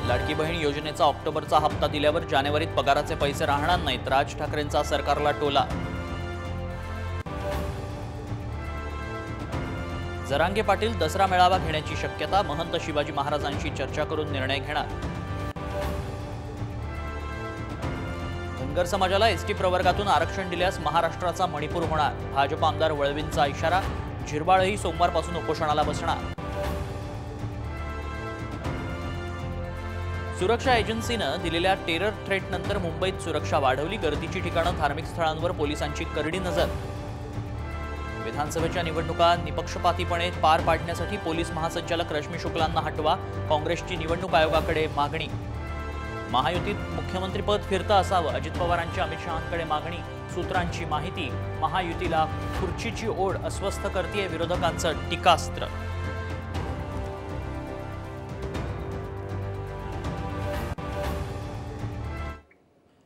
लाडकी बहीण योजनेचा ऑक्टोबरचा हप्ता दिल्यावर जानेवारीत पगाराचे पैसे राहणार नाहीत, राज ठाकरेंचा सरकारला टोला। जरांगे पाटील दसरा मेळावा घेण्याची शक्यता, महंत शिवाजी महाराजांशी चर्चा करून निर्णय घेणार। धनगर समाजाला एसटी प्रवर्गातून आरक्षण दिल्यास महाराष्ट्राचा मणिपूर होणार, भाजप आमदार वळवींचा इशारा। झिरवाळही सोमवारपासून उपोषणाला बसणार। सुरक्षा एजन्सीनं दिलेल्या टेरर थ्रेटनंतर मुंबईत सुरक्षा वाढवली, गर्दीची ठिकाणं, धार्मिक स्थळांवर पोलिसांची करडी नजर। विधानसभेच्या निवडणुका निपक्षपातीपणे पार पाडण्यासाठी पोलीस महासंचालक रश्मी शुक्लांना हटवा, काँग्रेसची निवडणूक आयोगाकडे मागणी। महायुतीत मुख्यमंत्रीपद फिरतं असावं, अजित पवारांची अमित शहांकडे मागणी। सूत्रांची माहिती, महायुतीला खुर्चीची ओढ अस्वस्थ करतेय विरोधकांचं टीकास्त्र।